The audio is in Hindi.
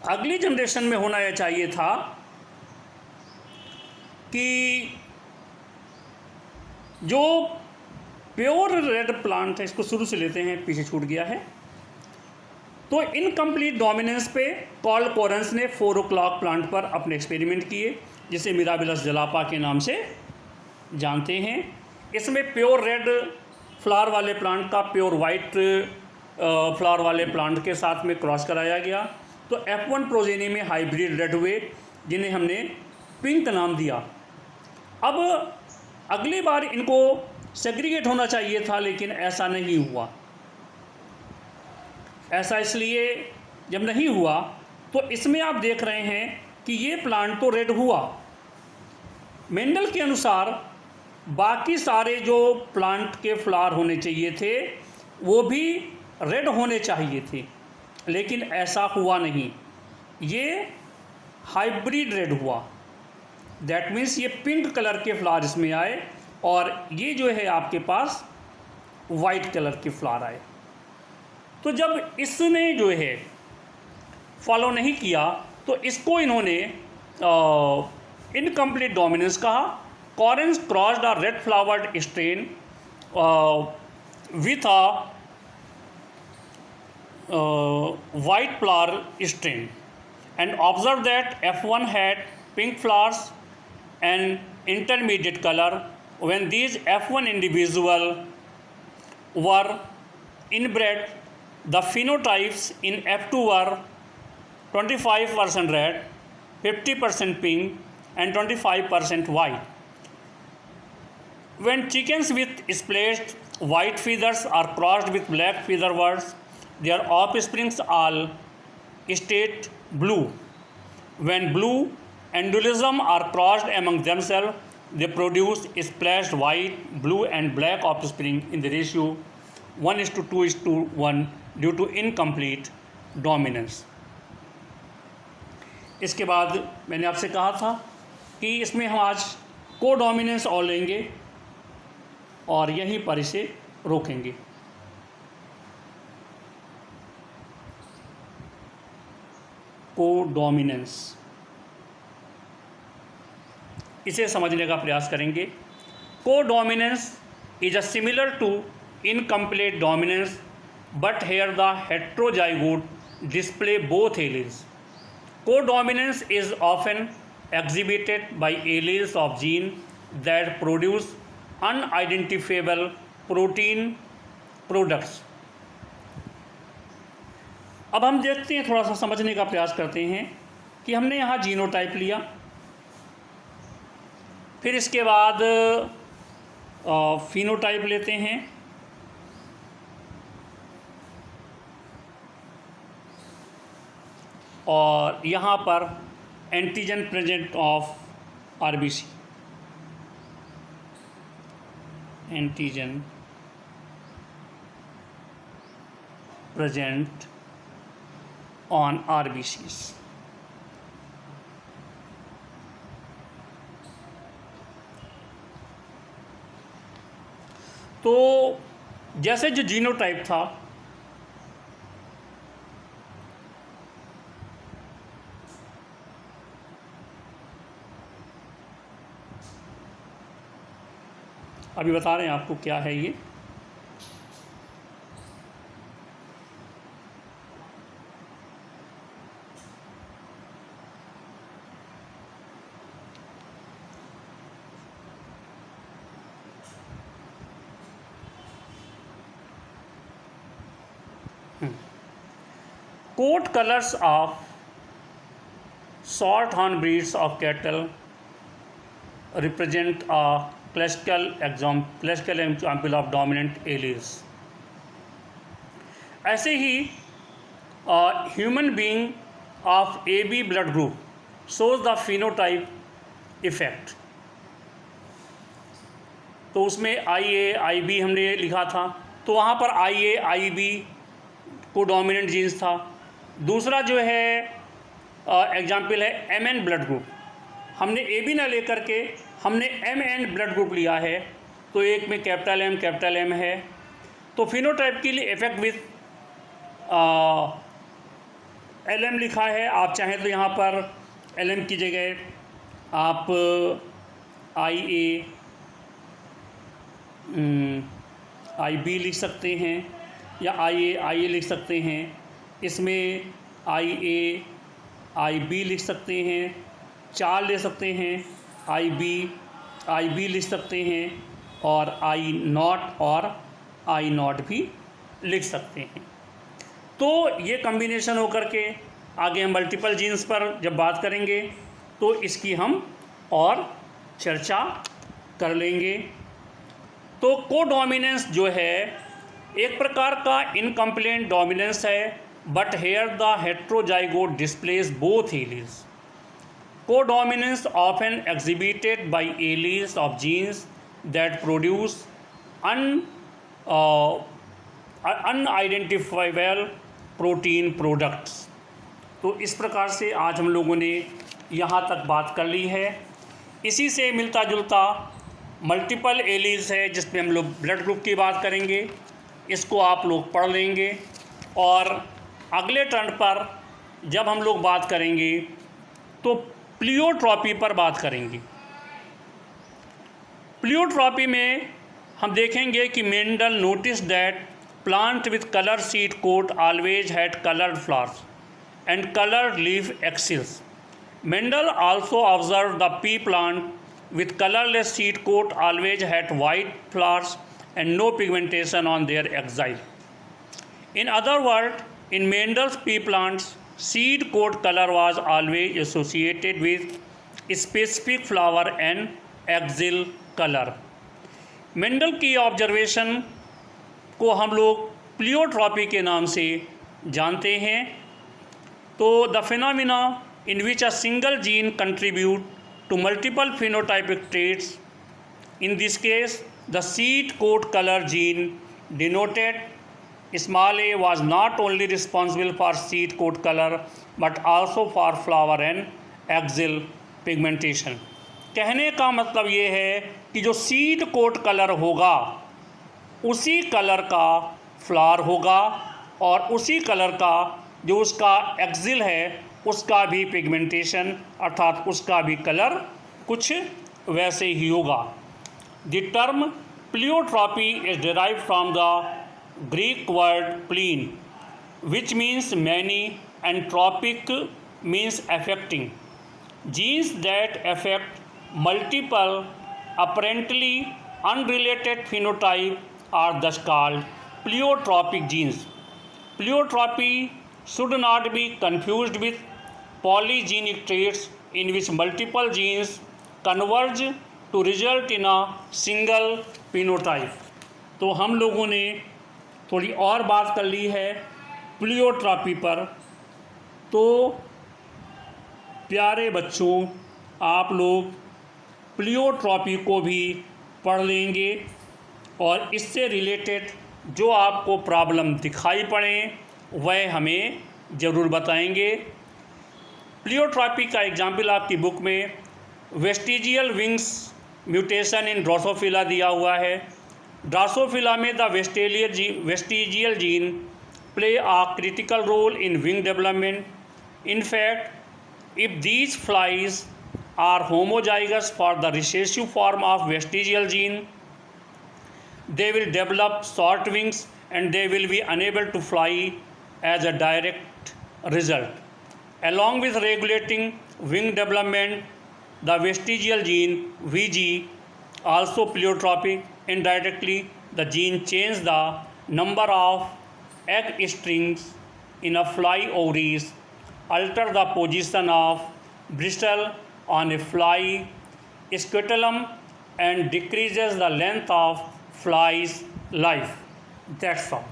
अगली जनरेशन में होना यह चाहिए था कि जो प्योर रेड प्लांट है, इसको शुरू से लेते हैं, पीछे छूट गया है। तो इनकम्प्लीट डोमिनेंस पे कार्ल कोरेंस ने 4 o'clock प्लांट पर अपने एक्सपेरिमेंट किए, जिसे मिराबिलस जलापा के नाम से जानते हैं। इसमें प्योर रेड फ्लावर वाले प्लांट का प्योर वाइट फ्लावर वाले प्लांट के साथ में क्रॉस कराया गया। तो F1 प्रोजेनी में हाइब्रिड रेड हुए, जिन्हें हमने पिंक नाम दिया। अब अगली बार इनको सेग्रीगेट होना चाहिए था, लेकिन ऐसा नहीं हुआ। ऐसा इसलिए जब नहीं हुआ तो इसमें आप देख रहे हैं कि ये प्लांट तो रेड हुआ। मेंडल के अनुसार बाकी सारे जो प्लांट के फ्लावर होने चाहिए थे वो भी रेड होने चाहिए थे, लेकिन ऐसा हुआ नहीं। ये हाइब्रिड रेड हुआ। दैट मीन्स ये पिंक कलर के फ्लावर इसमें आए और ये जो है आपके पास वाइट कलर के फ्लावर आए। तो जब इसने जो है फॉलो नहीं किया तो इसको इन्होंने इनकम्प्लीट डोमिनेंस कहा। Coherence crossed a red flowered strain with a white flower strain and observed that F1 had pink flowers and intermediate color. When these F1 individual were inbred, the phenotypes in F2 were 25% red, 50% pink and 25% white. When chickens with splashed white feathers are crossed with black feather birds, their offsprings all state blue. When blue endulism are crossed among themselves, they produce splashed white, blue and black offspring in the ratio 1:2:1 due to incomplete dominance. इसके बाद मैंने आपसे कहा था कि इसमें हम आज कोडोमिनेंस और लेंगे और यहीं पर इसे रोकेंगे। कोडोमिनेंस, इसे समझने का प्रयास करेंगे। Codominance is a similar to incomplete dominance, but here the heterozygote display both alleles. Codominance is often exhibited by alleles of gene that produce unidentifiable protein products. अब हम देखते हैं, थोड़ा सा समझने का प्रयास करते हैं कि हमने यहाँ जीनोटाइप लिया, फिर इसके बाद फिनोटाइप लेते हैं, और यहाँ पर antigen present of RBC, antigen present on RBCs. तो जैसे जो जीनोटाइप था, अभी बता रहे हैं आपको क्या है ये। Coat colors of shorthorn breeds of cattle represent a classical example of dominant alleles. ऐसे ही human being of AB blood group shows the phenotype effect. तो उसमें IA IB हमने लिखा था, तो वहाँ पर IA IB को डोमिनेंट जीन्स था। दूसरा जो है एग्जाम्पल है MN ब्लड ग्रुप, हमने AB ना लेकर के हमने MN ब्लड ग्रुप लिया है, तो एक में कैपिटल M है। तो फिनोटाइप के लिए इफेक्ट विथ LM लिखा है, आप चाहें तो यहाँ पर LM की जगह आप IB लिख सकते हैं या IA लिख सकते हैं। इसमें IB लिख सकते हैं, 4 ले सकते हैं, IB लिख सकते हैं और I0 भी लिख सकते हैं। तो ये कम्बिनेशन होकर के आगे हम मल्टीपल जीन्स पर जब बात करेंगे तो इसकी हम और चर्चा कर लेंगे। तो कोडोमिनेंस जो है एक प्रकार का इनकम्प्लीट डोमिनेंस है, but here the heterozygote displace both alleles. Codominance often exhibited by alleles of genes that produce unidentifiable protein products. तो इस प्रकार से आज हम लोगों ने यहाँ तक बात कर ली है। इसी से मिलता जुलता मल्टीपल एलील्स है जिसमें हम लोग ब्लड ग्रुप की बात करेंगे, इसको आप लोग पढ़ लेंगे और अगले टर्न पर जब हम लोग बात करेंगे तो प्लियोट्रॉपी पर बात करेंगे। प्लियोट्रॉपी में हम देखेंगे कि Mendel notice that plant with colour seed coat always had coloured flowers and colored leaf axils. Mendel also observed the pea plant with colorless seed coat always had white flowers and no pigmentation on their axil. In other words, in Mendel's pea plants, seed coat color was always associated with specific flower and axil color. Mendel की ऑब्जर्वेशन को हम लोग प्लियोट्रॉपी के नाम से जानते हैं। तो the phenomena in which a single gene contribute to multiple phenotypic traits, in this case the seed coat colour gene denoted small a was not only responsible for seed coat color but also for flower and axil pigmentation। कहने का मतलब ये है कि जो सीड कोट कलर होगा उसी कलर का फ्लावर होगा और उसी कलर का जो उसका एक्सिल है उसका भी पिगमेंटेशन अर्थात उसका भी कलर कुछ वैसे ही होगा। The term pleiotropy is derived from the Greek word pleion which means many and tropic means affecting. Genes that affect multiple apparently unrelated phenotype are thus called pleiotropic genes. Pleiotropy should not be confused with polygenic traits in which multiple genes converge to result in a single phenotype। तो हम लोगों ने थोड़ी और बात कर ली है प्लियोट्रॉपी पर। तो प्यारे बच्चों, आप लोग प्लियोट्रॉपी को भी पढ़ लेंगे और इससे रिलेटेड जो आपको प्रॉब्लम दिखाई पड़े वह हमें ज़रूर बताएंगे। प्लियोट्रॉपी का एग्जाम्पल आपकी बुक में vestigial wings mutation in Drosophila दिया हुआ है। ड्रोसोफिला में the vestigial gene play a critical role in wing development. In fact, if these flies are homozygous for the recessive form of vestigial gene, they will develop short wings and they will be unable to fly as a direct result. Along with regulating wing development, the vestigial gene VG also pleiotropic. Indirectly, the gene changes the number of egg strings in a fly ovaries, alter the position of bristle on a fly scutellum and decreases the length of fly's life. That's all.